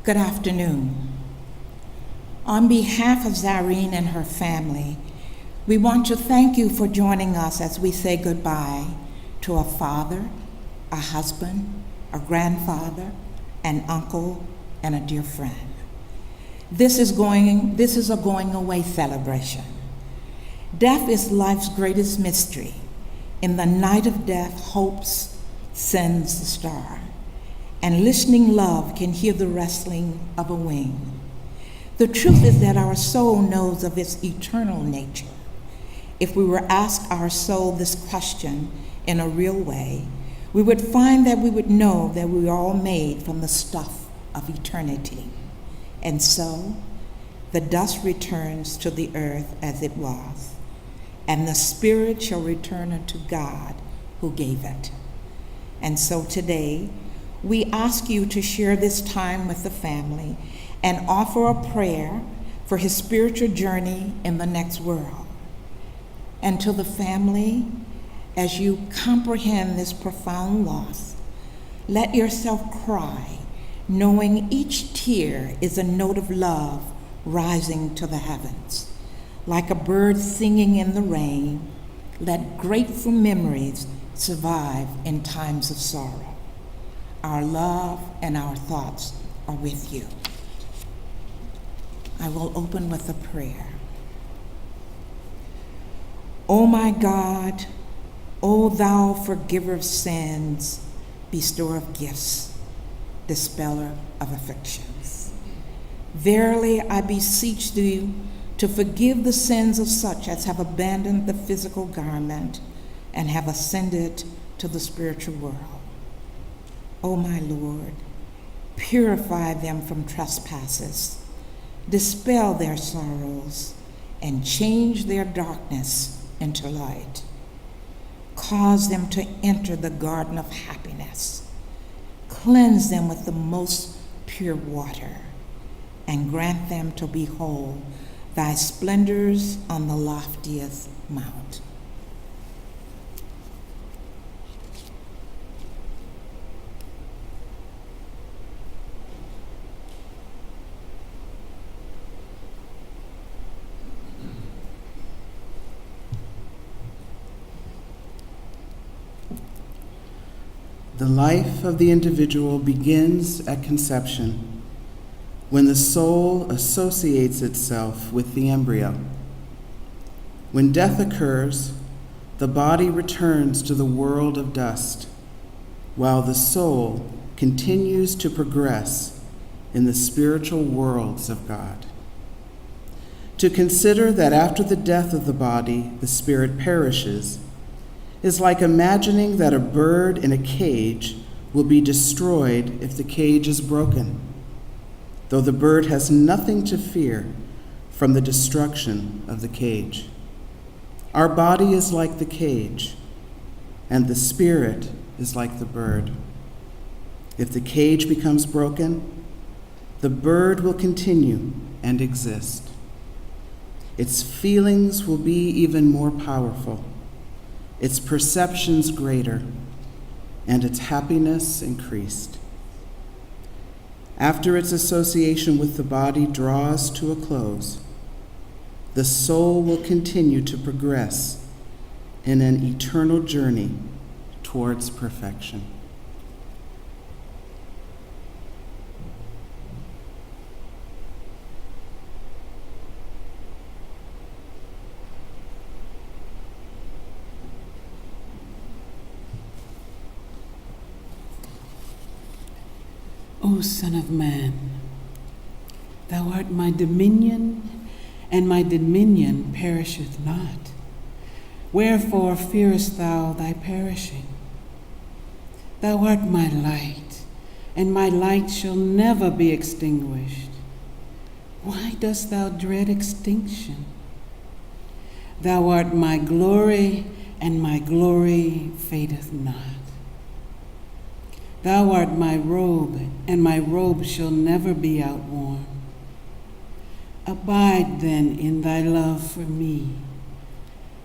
Good afternoon. On behalf of Zareen and her family, we want to thank you for joining us as we say goodbye to a father, a husband, a grandfather, an uncle, and a dear friend. This is a going away celebration. Death is life's greatest mystery. In the night of death, hope sends the star, and listening love can hear the rustling of a wing. The truth is that our soul knows of its eternal nature. If we were asked our soul this question in a real way, we would find that we would know that we are all made from the stuff of eternity. And so, the dust returns to the earth as it was, and the spirit shall return unto God who gave it. And so today, we ask you to share this time with the family and offer a prayer for his spiritual journey in the next world. And to the family, as you comprehend this profound loss, let yourself cry, knowing each tear is a note of love rising to the heavens. Like a bird singing in the rain, let grateful memories survive in times of sorrow. Our love and our thoughts are with you. I will open with a prayer. O my God, O thou forgiver of sins, bestower of gifts, dispeller of afflictions. Verily I beseech thee to forgive the sins of such as have abandoned the physical garment and have ascended to the spiritual world. O my Lord, purify them from trespasses, dispel their sorrows, and change their darkness into light. Cause them to enter the garden of happiness. Cleanse them with the most pure water, and grant them to behold thy splendors on the loftiest mount. The life of the individual begins at conception, when the soul associates itself with the embryo. When death occurs, the body returns to the world of dust, while the soul continues to progress in the spiritual worlds of God. To consider that after the death of the body, the spirit perishes, is like imagining that a bird in a cage will be destroyed if the cage is broken, though the bird has nothing to fear from the destruction of the cage. Our body is like the cage, and the spirit is like the bird. If the cage becomes broken, the bird will continue and exist. Its feelings will be even more powerful, its perceptions greater, and its happiness increased. After its association with the body draws to a close, the soul will continue to progress in an eternal journey towards perfection. O Son of Man, thou art my dominion, and my dominion perisheth not. Wherefore fearest thou thy perishing? Thou art my light, and my light shall never be extinguished. Why dost thou dread extinction? Thou art my glory, and my glory fadeth not. Thou art my robe, and my robe shall never be outworn. Abide then in thy love for me,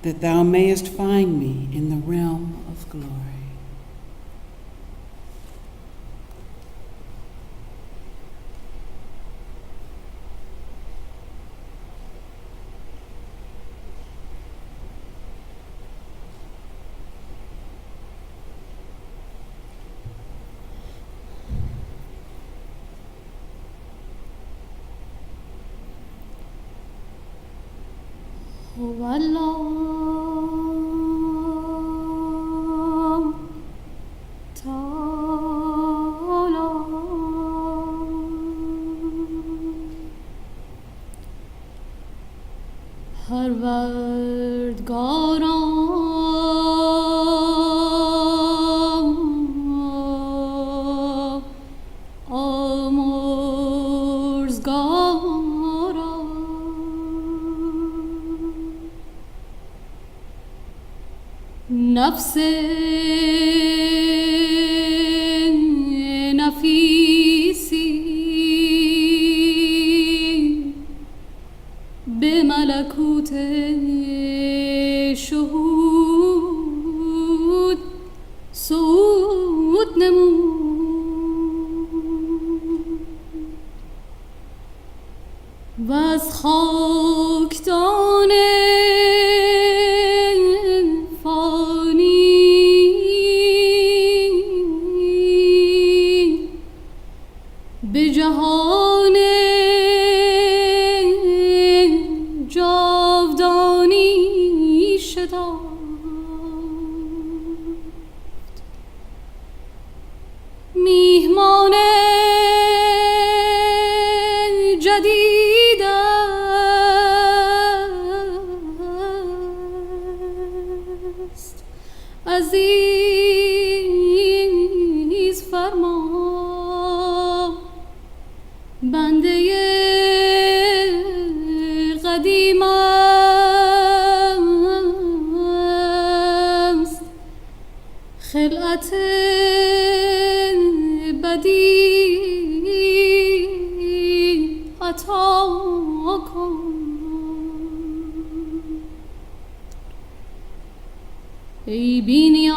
that thou mayest find me in the realm of glory. هو الله تعالی پروردگارا آمرزگارا نفس نفیسی به ملکوت شهود صعود نمود و از خاکدان فانی به جهان جاودانی شتافت میهمان جدید است عزیز فرما بنده قدیم است خلعت بدی عطا کن ای بی نیاز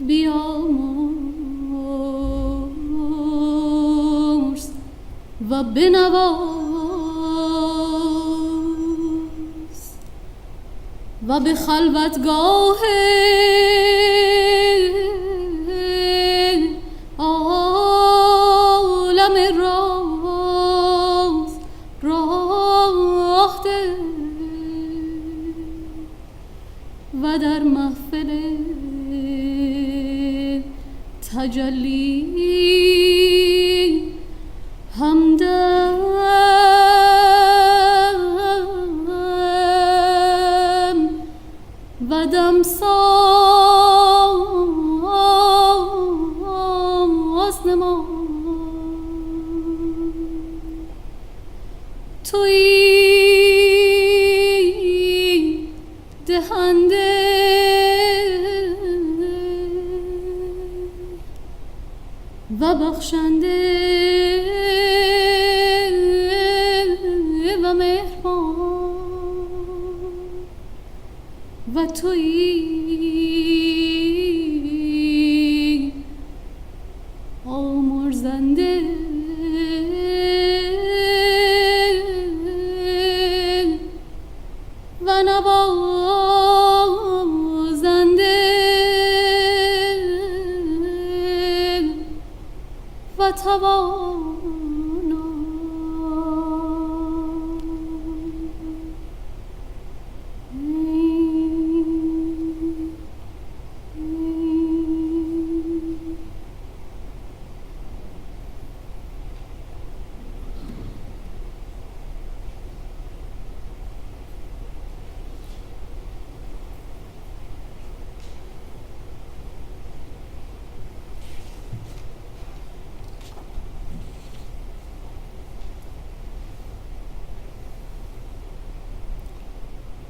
بیامرز و بنواز و به خلوتگاه عالم راز راه ده و در محفل تجلی همدم و دمساز نما تویی دهنده و بخشنده و مهربان و تویی آمرزنده و نوازنده و توانا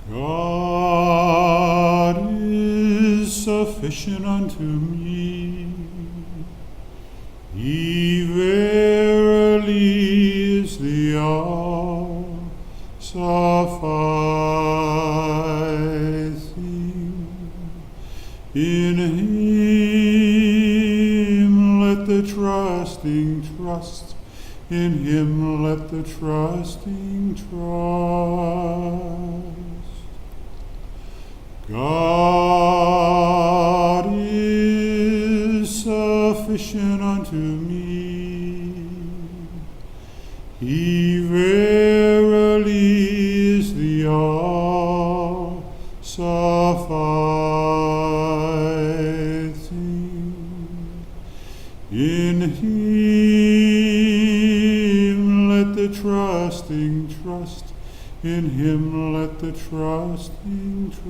God is sufficient unto me. He verily is the all sufficing. In him let the trusting trust. In him let the trusting trust. God is sufficient unto me. He is the all-sufficing. In him let the trusting trust. In him let the trusting trust.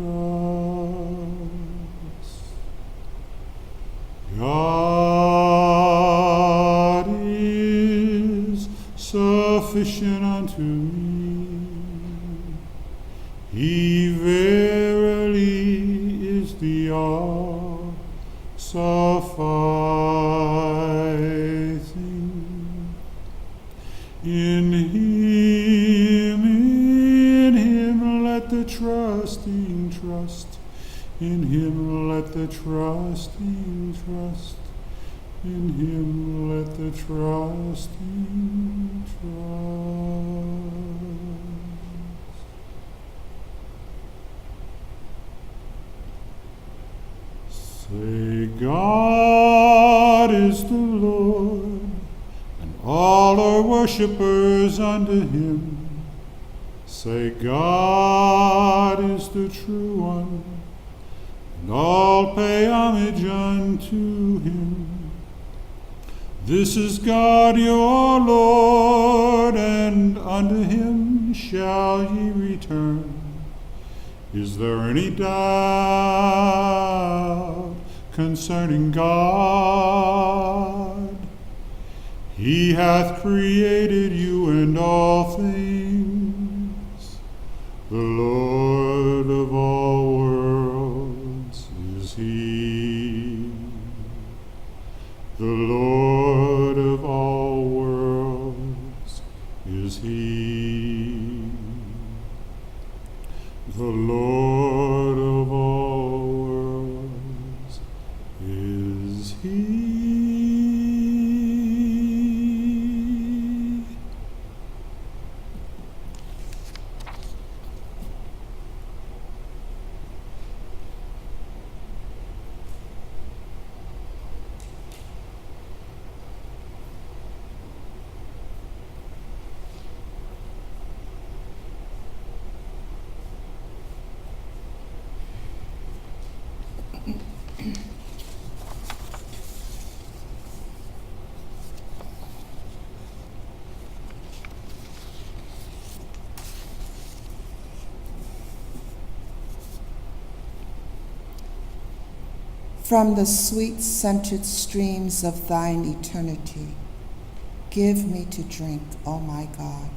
God is sufficient unto me. He verily is the all-sufficing. In him let the trusting trust. In him let the trusting trust. In him let the trusting trust. Say, God is the Lord, and all are worshippers unto him. Say, God is the true one, and all pay homage unto him. This is God your Lord, and unto him shall ye return. Is there any doubt concerning God? He hath created you and all things. The Lord of all worlds is he. The Lord of all worlds is he. The Lord of all worlds is he. From the sweet-scented streams of thine eternity, give me to drink, O my God.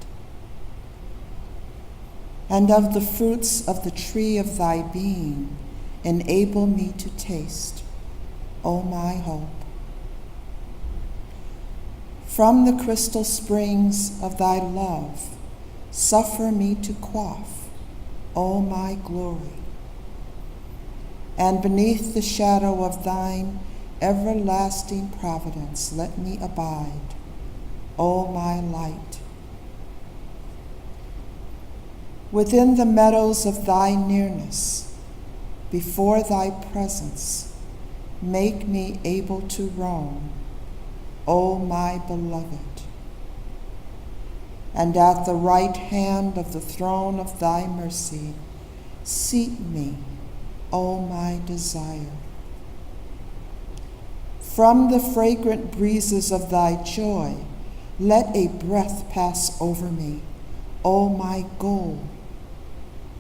And of the fruits of the tree of thy being, enable me to taste, O my hope. From the crystal springs of thy love, suffer me to quaff, O my glory. And beneath the shadow of thine everlasting providence, let me abide, O my light. Within the meadows of thy nearness, before thy presence, make me able to roam, O my beloved. And at the right hand of the throne of thy mercy, seat me, O my desire. From the fragrant breezes of thy joy, let a breath pass over me, O my goal,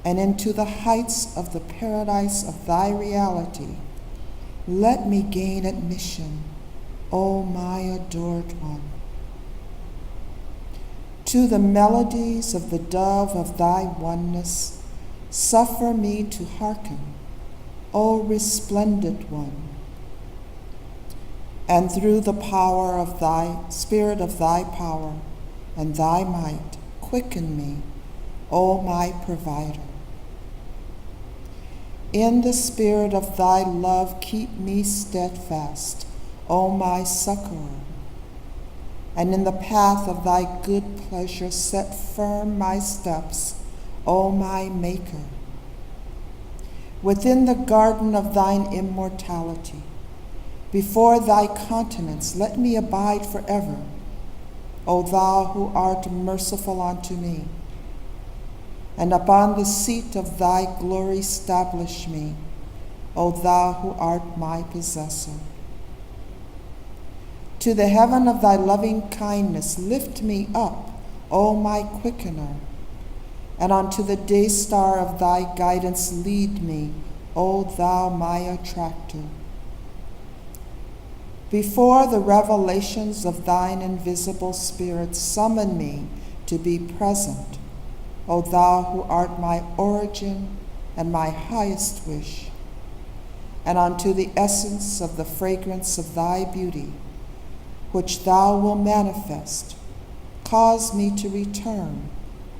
and into the heights of the paradise of thy reality, let me gain admission, O my adored one. To the melodies of the dove of thy oneness, suffer me to hearken, O resplendent one. And through the power of thy spirit of thy power and thy might, quicken me, O my provider. In the spirit of thy love, keep me steadfast, O my succorer. And in the path of thy good pleasure, set firm my steps, O my maker. Within the garden of thine immortality, before thy countenance, let me abide forever, O thou who art merciful unto me. and upon the seat of thy glory establish me, O thou who art my possessor. To the heaven of thy loving kindness lift me up, O my quickener, and unto the day star of thy guidance lead me, O thou my attractor. Before the revelations of thine invisible spirit summon me to be present, O thou who art my origin and my highest wish, and unto the essence of the fragrance of thy beauty, which thou wilt manifest, cause me to return,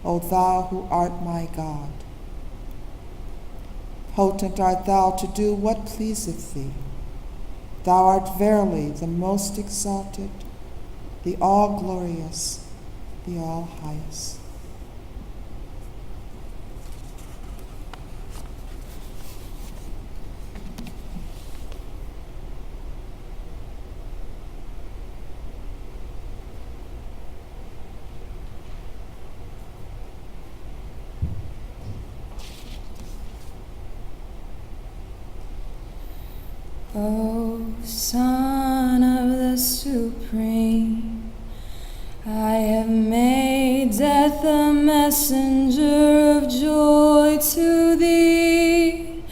O thou who art my God. Potent art thou to do what pleaseth thee. Thou art verily the most exalted, the all-glorious, the all-highest. O Son of the Supreme, I have made death a messenger of joy to thee.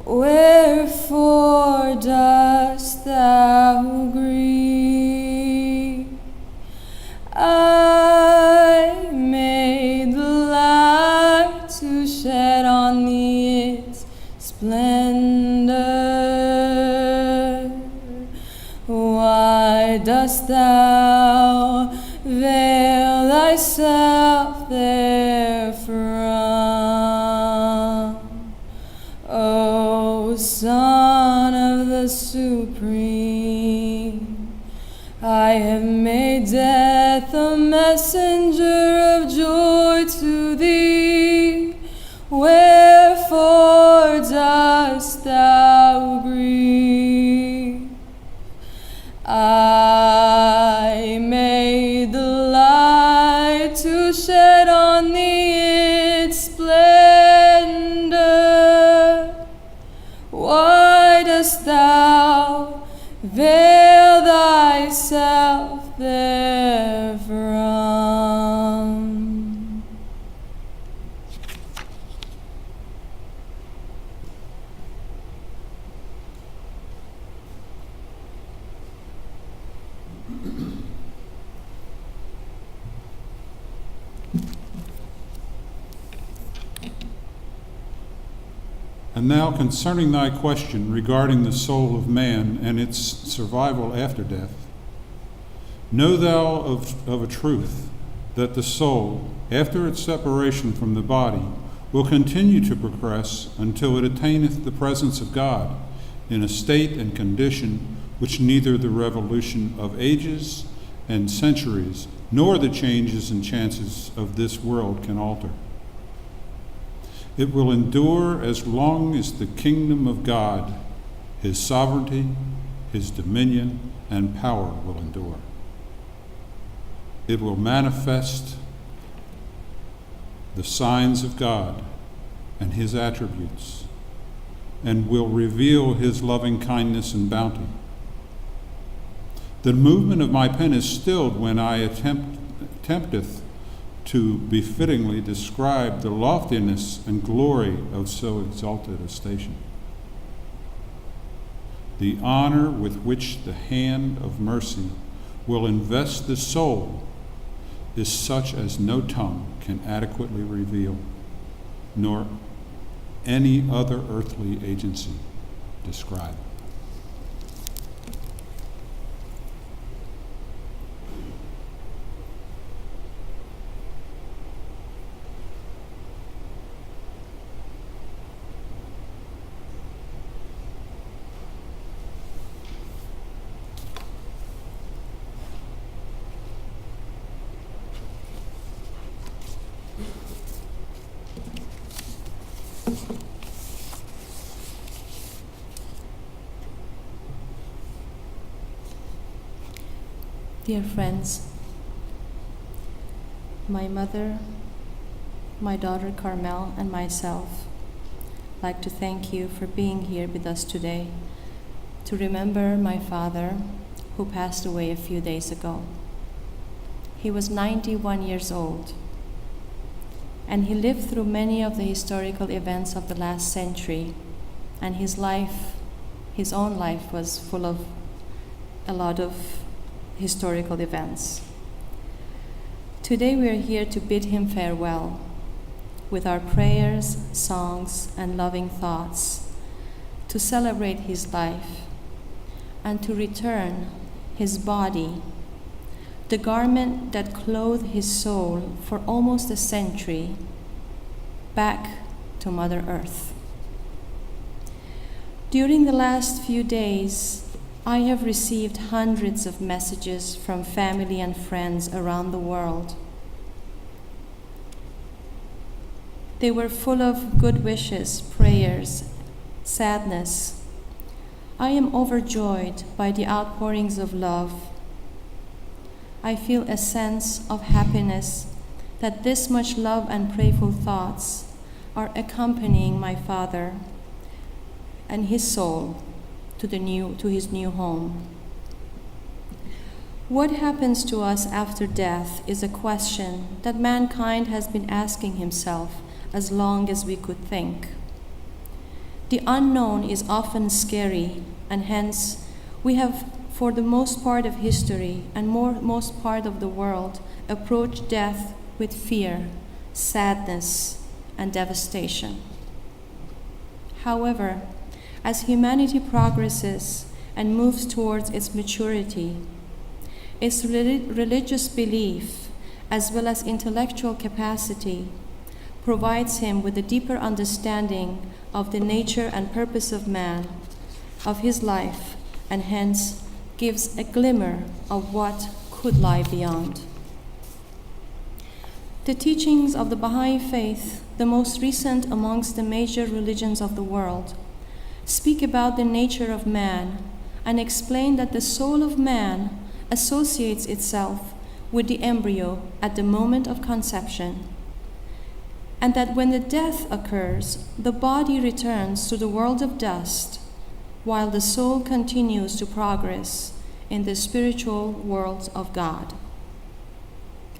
Wherefore dost thou grieve? I made the light to shed on thee its splendor. Why dost thou veil thyself therefrom? O Son of the Supreme, I have made death a messenger of joy to thee. Wherefore dost thou grieve? I made the light to shed on thee its splendor. Why dost thou veil thyself therefrom? And now concerning thy question regarding the soul of man and its survival after death, know thou of a truth that the soul, after its separation from the body, will continue to progress until it attaineth the presence of God in a state and condition which neither the revolution of ages and centuries nor the changes and chances of this world can alter. It will endure as long as the kingdom of God, his sovereignty, his dominion, and power will endure. It will manifest the signs of God and his attributes, and will reveal his loving kindness and bounty. The movement of my pen is stilled when I attempteth to befittingly describe the loftiness and glory of so exalted a station. The honor with which the hand of mercy will invest the soul is such as no tongue can adequately reveal, nor any other earthly agency describe. Dear friends, my mother my daughter Carmel, and myself like to thank you for being here with us today to remember my father who passed away a few days ago. He was 91 years old, and he lived through many of the historical events of the last century, and his own life was full of a lot of historical events. Today we are here to bid him farewell with our prayers, songs, and loving thoughts, to celebrate his life and to return his body, the garment that clothed his soul for almost a century, back to Mother Earth. During the last few days, I have received hundreds of messages from family and friends around the world. They were full of good wishes, prayers, sadness. I am overjoyed by the outpourings of love. I feel a sense of happiness that this much love and prayerful thoughts are accompanying my father and his soul to his new home. What happens to us after death is a question that mankind has been asking himself as long as we could think. The unknown is often scary, and hence we have, for the most part of history and most part of the world, approached death with fear, sadness, and devastation. However, as humanity progresses and moves towards its maturity, its religious belief as well as intellectual capacity provides him with a deeper understanding of the nature and purpose of man, of his life, and hence gives a glimmer of what could lie beyond. The teachings of the Baha'i faith, the most recent amongst the major religions of the world, speak about the nature of man and explain that the soul of man associates itself with the embryo at the moment of conception, and that when the death occurs, the body returns to the world of dust, while the soul continues to progress in the spiritual world of God.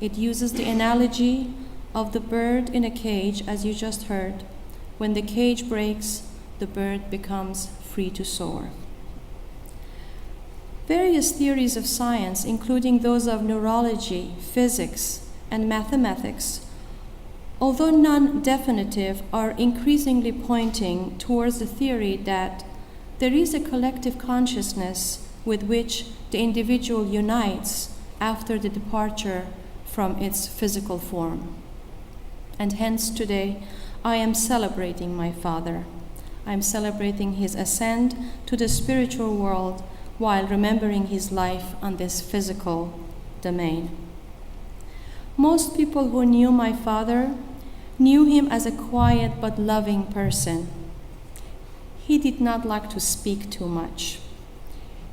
It uses the analogy of the bird in a cage, as you just heard. When the cage breaks, the bird becomes free to soar. Various theories of science, including those of neurology, physics, and mathematics, although non-definitive, are increasingly pointing towards the theory that there is a collective consciousness with which the individual unites after the departure from its physical form. And hence today, I am celebrating my father. I am celebrating his ascent to the spiritual world while remembering his life on this physical domain. Most people who knew my father knew him as a quiet but loving person. He did not like to speak too much.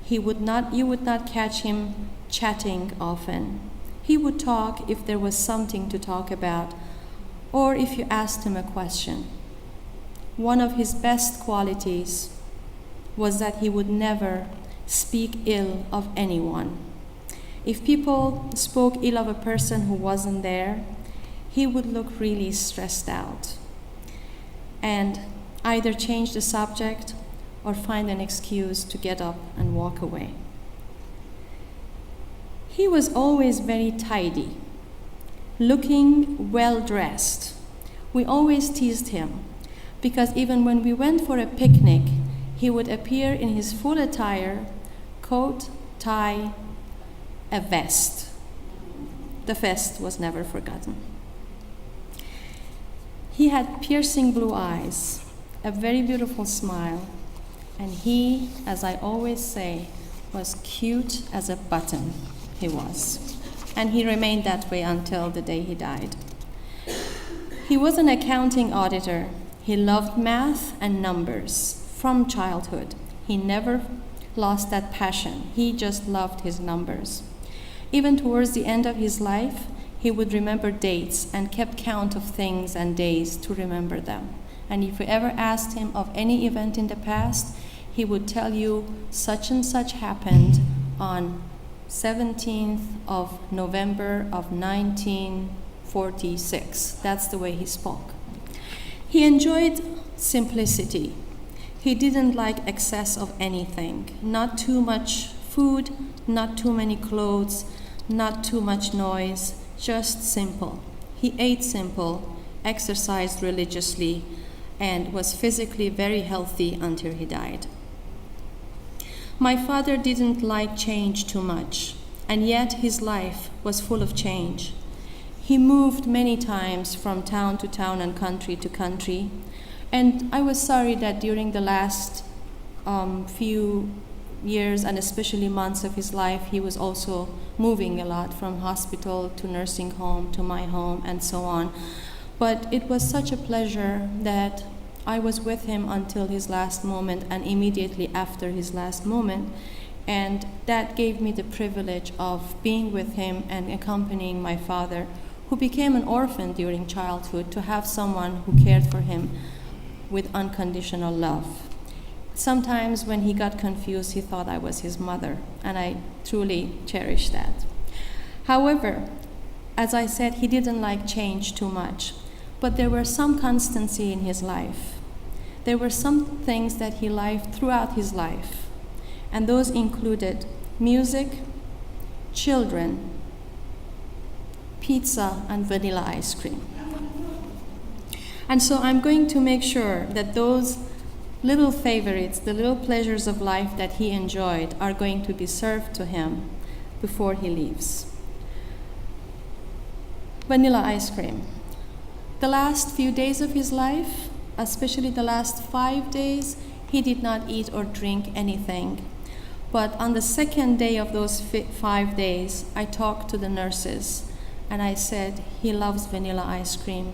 You would not catch him chatting often. He would talk if there was something to talk about, or if you asked him a question. One of his best qualities was that he would never speak ill of anyone. If people spoke ill of a person who wasn't there, he would look really stressed out and either change the subject or find an excuse to get up and walk away. He was always very tidy, looking well-dressed. We always teased him because even when we went for a picnic, he would appear in his full attire, coat, tie, a vest. The vest was never forgotten. He had piercing blue eyes, a very beautiful smile, and he, as I always say, was cute as a button. He was. And he remained that way until the day he died. He was an accounting auditor. He loved math and numbers from childhood. He never lost that passion. He just loved his numbers. Even towards the end of his life, He would remember dates and kept count of things and days to remember them. And if you ever asked him of any event in the past, he would tell you such and such happened on 17th of November of 1946. That's the way he spoke. He enjoyed simplicity. He didn't like excess of anything. Not too much food, not too many clothes, not too much noise, just simple. He ate simple, exercised religiously, and was physically very healthy until he died. My father didn't like change too much, and yet his life was full of change. He moved many times from town to town and country to country, and I was sorry that during the last few years and especially months of his life, he was also moving a lot from hospital to nursing home to my home and so on. But it was such a pleasure that I was with him until his last moment and immediately after his last moment. And that gave me the privilege of being with him and accompanying my father, who became an orphan during childhood, to have someone who cared for him with unconditional love. Sometimes when he got confused, he thought I was his mother, and I truly cherish that. However, as I said, he didn't like change too much, but there were some constancy in his life. There were some things that he liked throughout his life, and those included music, children, pizza, and vanilla ice cream. And so I'm going to make sure that those little favorites, the little pleasures of life that he enjoyed, are going to be served to him before he leaves. Vanilla ice cream. The last few days of his life, especially the last 5 days, he did not eat or drink anything. But on the second day of those 5 days, I talked to the nurses and I said, he loves vanilla ice cream.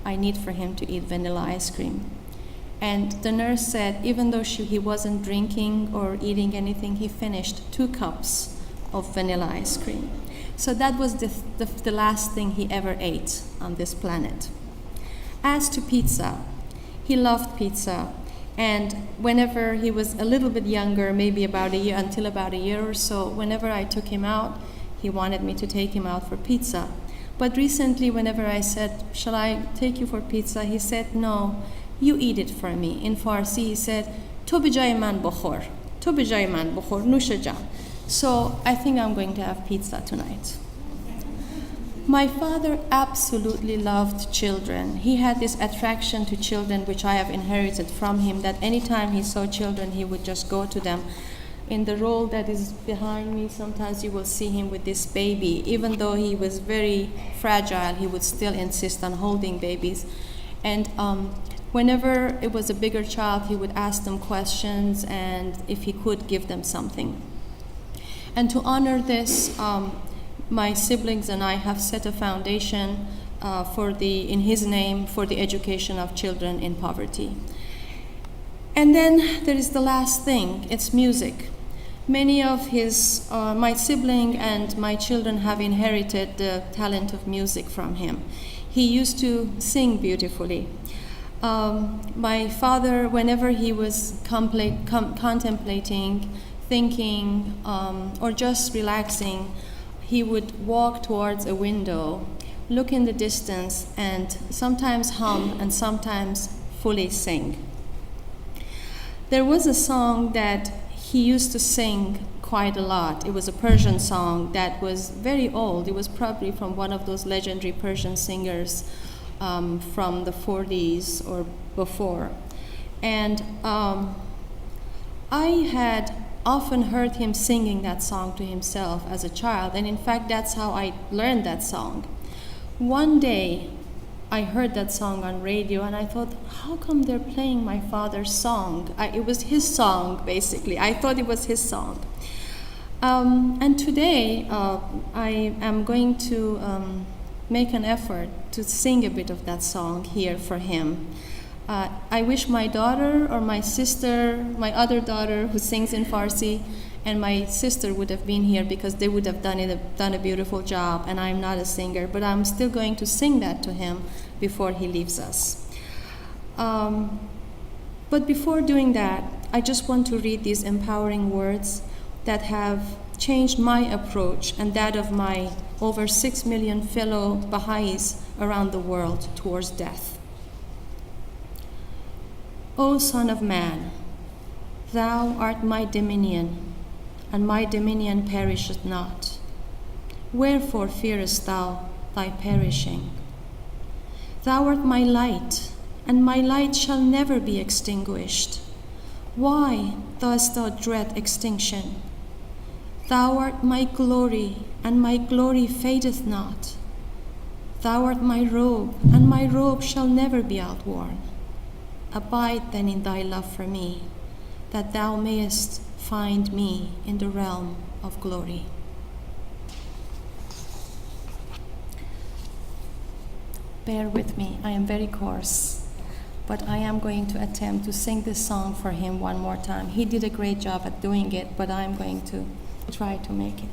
I need for him to eat vanilla ice cream. And the nurse said, even though he wasn't drinking or eating anything, he finished 2 cups of vanilla ice cream. So that was the last thing he ever ate on this planet. As to pizza, he loved pizza. And whenever he was a little bit younger, maybe until about a year or so, whenever I took him out, he wanted me to take him out for pizza. But recently, whenever I said, shall I take you for pizza? He said, no, you eat it for me. In Farsi, he said, to be jay man bokhor, nusha jan. So I think I'm going to have pizza tonight. My father absolutely loved children. He had this attraction to children, which I have inherited from him, that anytime he saw children, he would just go to them. In the roll that is behind me, sometimes you will see him with this baby. Even though he was very fragile, he would still insist on holding babies. And whenever it was a bigger child, he would ask them questions, and if he could, give them something. And to honor this, my siblings and I have set a foundation in his name for the education of children in poverty. And then there is the last thing, it's music. Many of my sibling and my children have inherited the talent of music from him. He used to sing beautifully. My father, whenever he was contemplating, thinking, or just relaxing, he would walk towards a window, look in the distance, and sometimes hum and sometimes fully sing. There was a song that he used to sing quite a lot. It was a Persian song that was very old. It was probably from one of those legendary Persian singers from the 40s or before. And I had often heard him singing that song to himself as a child, and in fact that's how I learned that song. One day I heard that song on radio and I thought, how come they're playing my father's song? It was his song, basically. I thought it was his song. And today I am going to make an effort to sing a bit of that song here for him. I wish my daughter or my sister, my other daughter who sings in Farsi, and my sister would have been here because they would have done a beautiful job, and I'm not a singer, but I'm still going to sing that to him before he leaves us. But before doing that, I just want to read these empowering words that have changed my approach and that of my over 6 million fellow Baha'is around the world towards death. O Son of Man, thou art my dominion, and my dominion perisheth not. Wherefore fearest thou thy perishing? Thou art my light, and my light shall never be extinguished. Why dost thou dread extinction? Thou art my glory, and my glory fadeth not. Thou art my robe, and my robe shall never be outworn. Abide then in thy love for me, that thou mayest find me in the realm of glory. Bear with me, I am very coarse, but I am going to attempt to sing this song for him one more time. He did a great job at doing it, but I'm going to try to make it.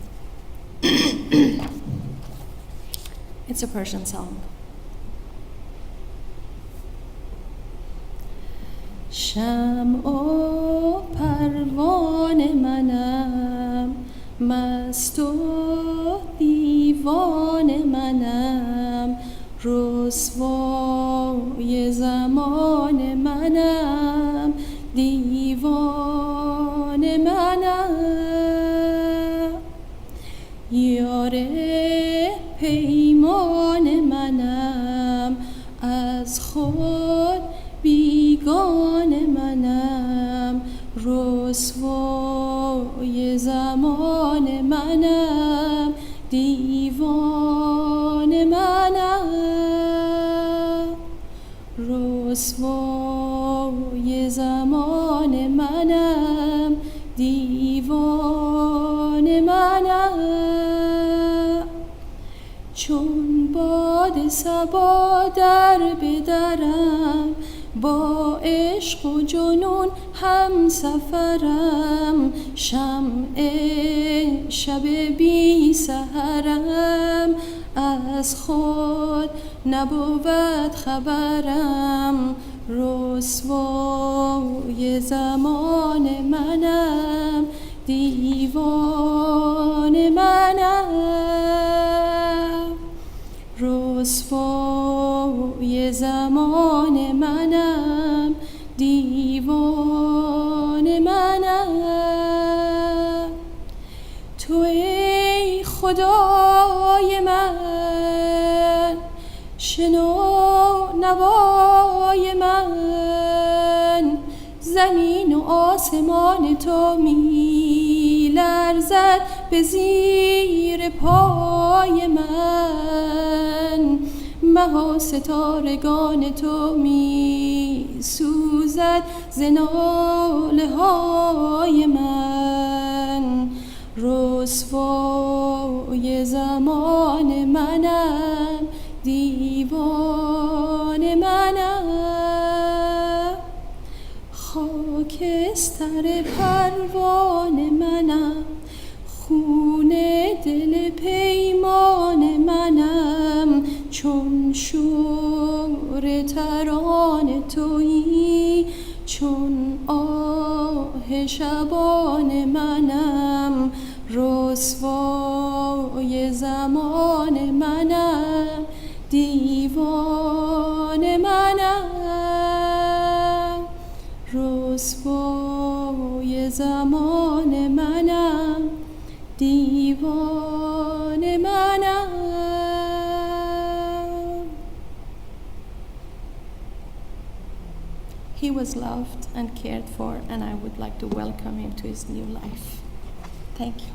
It's a Persian song. شمع و پروانه منم، مست و دیوانه منم، رسوای زمان منم، دیوانه منم، یار پیمان منم، از خود بیگانه منم، رسوای زمان منم، دیوانه منم، رسوای زمان منم، دیوانه منم. چون باد صبا در بدرم، با عشق و جنون هم سفرم، شمع شب بی سحرم، از خود نبود خبرم، رسوای زمان منم، دیوانه منم، رسوای زمان منم، دیوانه منم. تو ای خدای من، شنو نوای من، زمین و آسمان تو می لرزد به زیر پای من، مه و ستارگان تو می سوزد ز ناله های من، رسوای زمان منم، دیوانه منم، خاکستر پروانه منم، خون دل پیمان منم، چون شور ترانه تویی، چون آه شبان منم، رسوای زمان منم، دیوانه منم، رسوای زمان منم، دیوانه منم. He was loved and cared for, and I would like to welcome him to his new life. Thank you.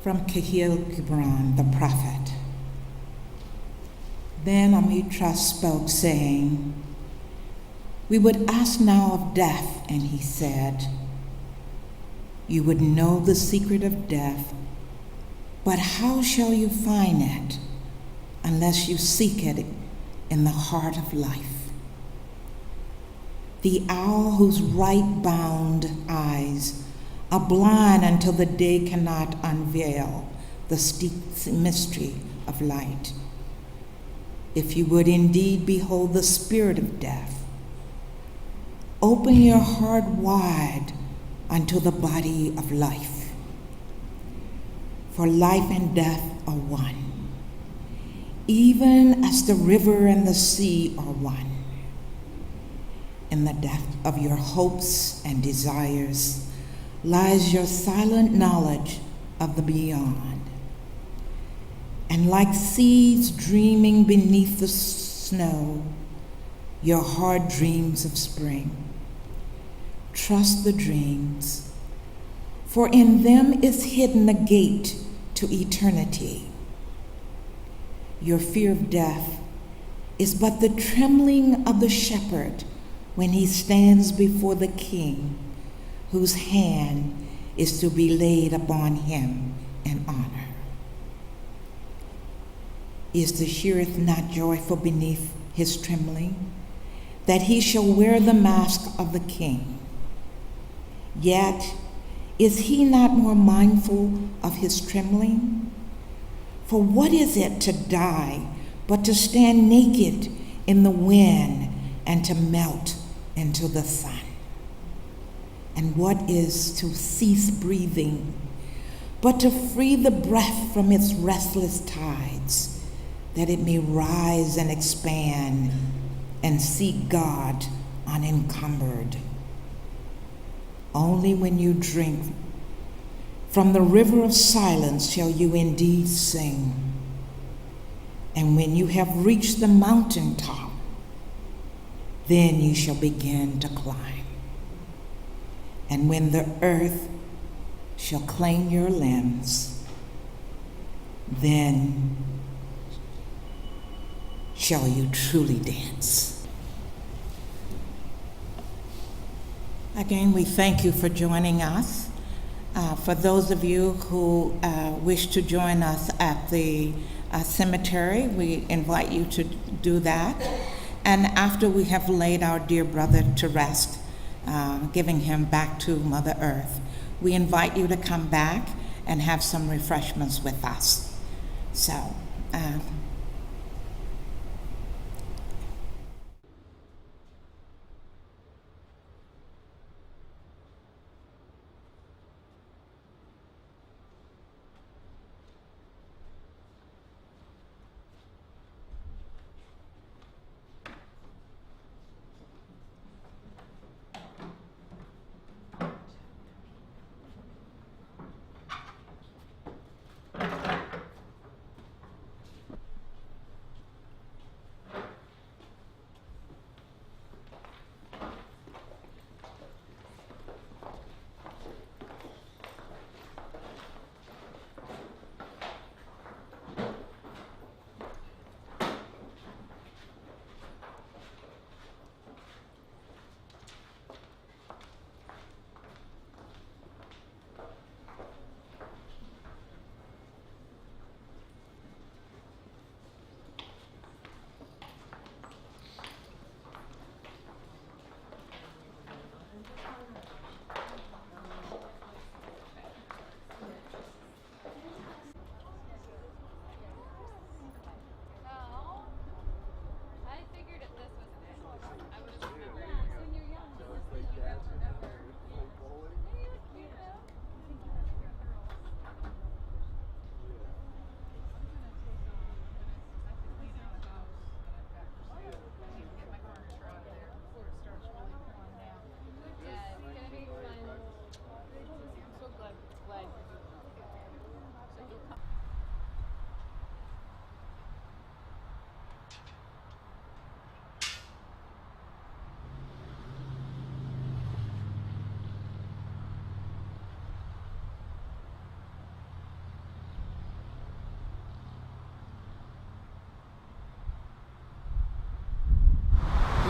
from Kahil Gibran, the prophet. Then Amitra spoke, saying, "We would ask now of death," and he said, "You would know the secret of death, but how shall you find it unless you seek it in the heart of life?" The owl whose right-bound eyes are blind until the day cannot unveil the steep mystery of light. If you would indeed behold the spirit of death, open your heart wide unto the body of life. For life and death are one, even as the river and the sea are one. In the depth of your hopes and desires lies your silent knowledge of the beyond. And like seeds dreaming beneath the snow, your heart dreams of spring. Trust the dreams, for in them is hidden the gate to eternity. Your fear of death is but the trembling of the shepherd when he stands before the king, whose hand is to be laid upon him in honor. Is the sheriff not joyful beneath his trembling, that he shall wear the mask of the king? Yet is he not more mindful of his trembling? For what is it to die but to stand naked in the wind and to melt into the sun? And what is to cease breathing but to free the breath from its restless tides, that it may rise and expand and seek God unencumbered? Only when you drink from the river of silence shall you indeed sing. And when you have reached the mountaintop, then you shall begin to climb. And when the earth shall claim your limbs, then shall you truly dance. Again, we thank you for joining us. For those of you who wish to join us at the cemetery, we invite you to do that. And after we have laid our dear brother to rest, giving him back to Mother Earth, we invite you to come back and have some refreshments with us. So,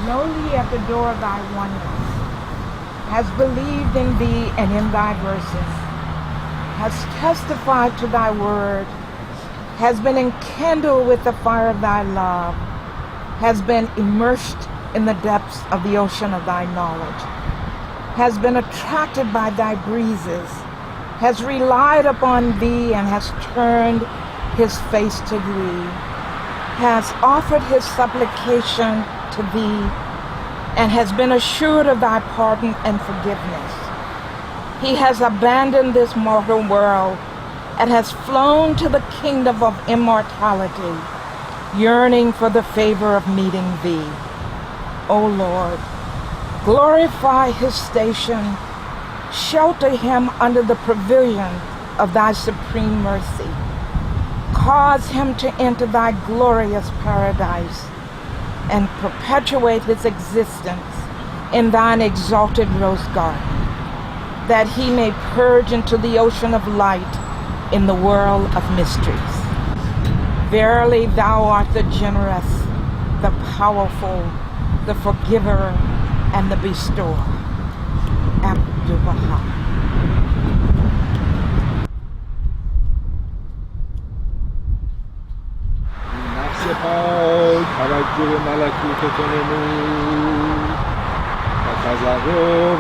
lowly at the door of thy oneness, has believed in thee and in thy verses, has testified to thy word, has been enkindled with the fire of thy love, has been immersed in the depths of the ocean of thy knowledge, has been attracted by thy breezes, has relied upon thee and has turned his face to thee, has offered his supplication to thee, and has been assured of thy pardon and forgiveness. He has abandoned this mortal world and has flown to the kingdom of immortality, yearning for the favor of meeting thee. O Lord, glorify his station, shelter him under the pavilion of thy supreme mercy. Cause him to enter thy glorious paradise and perpetuate his existence in thine exalted rose garden, that he may purge into the ocean of light in the world of mysteries. Verily thou art the generous, the powerful, the forgiver, and the bestower. Abdul Vahab. نفس پاک توجه به ملکوت تو نمود و تضرع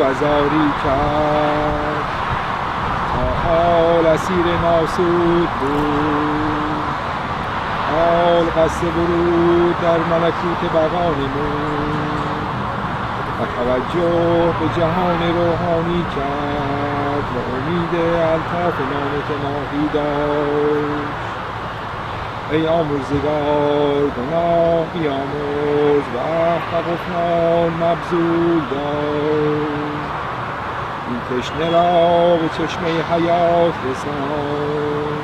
و زاری کرد تا حال اسیر ناسود بود، حال قصد ورود در ملکوت بقا نمود و توجه به جهان روحانی کرد و امید الطاف نامتناهی داشت. ای آمرزگار گناه بیامرز و عهد و غفران مبذول دار. این تشنه را به چشمه حیات رسان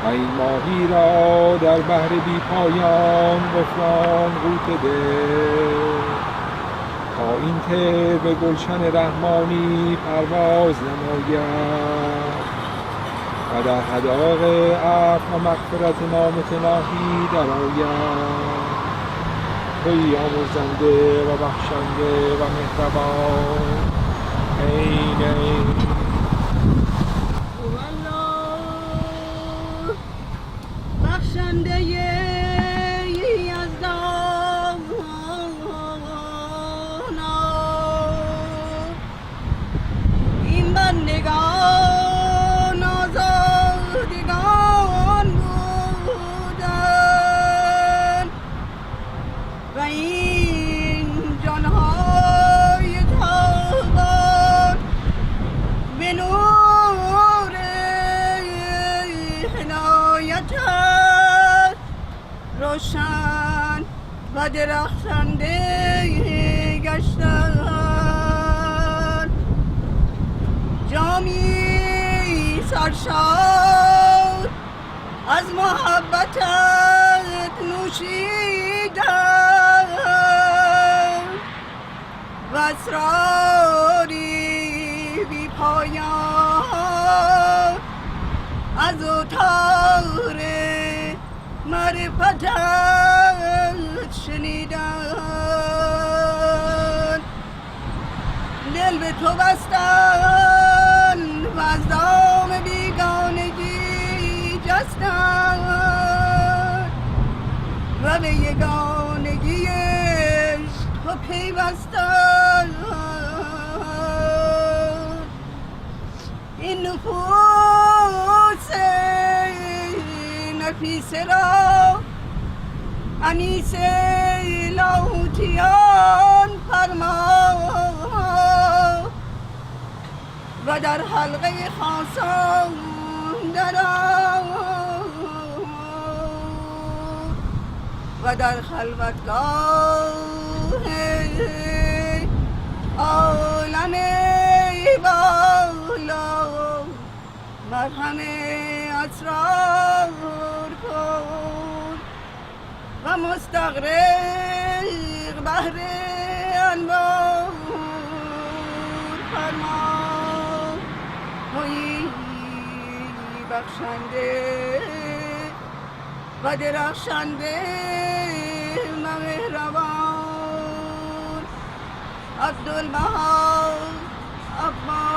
و این ماهی را در بحر بی پایان غفران غوطه ده، تا این طیر به گلشن رحمانی پرواز نماید و در حدائق عفو و مغفرت نامتناهی درآید. تویی آمرزنده و بخشنده و مهربان. عین بخشنده یزدان، این بندگان آزادگان بودند و این جانهای تابان به نور هدایتت روشن و درخشنده گشتند. جامی سرشار از محبتت نوشیدند و اسراری بی پایان از اتار معرفتت شنیدند. دل به تو بستن و از دام بیگانگی جستند و به یگانگی تو پیوستند. این نفوس نفیسه را انیس لاهوتیان فرما و در حلقه خاصان درآ و در خلوتگاه عالم بالا مرهم اسرار کن و مستغرق بحر انوار فرما. تویی بخشنده و درخشنده و مهربان. عبدالبها عباس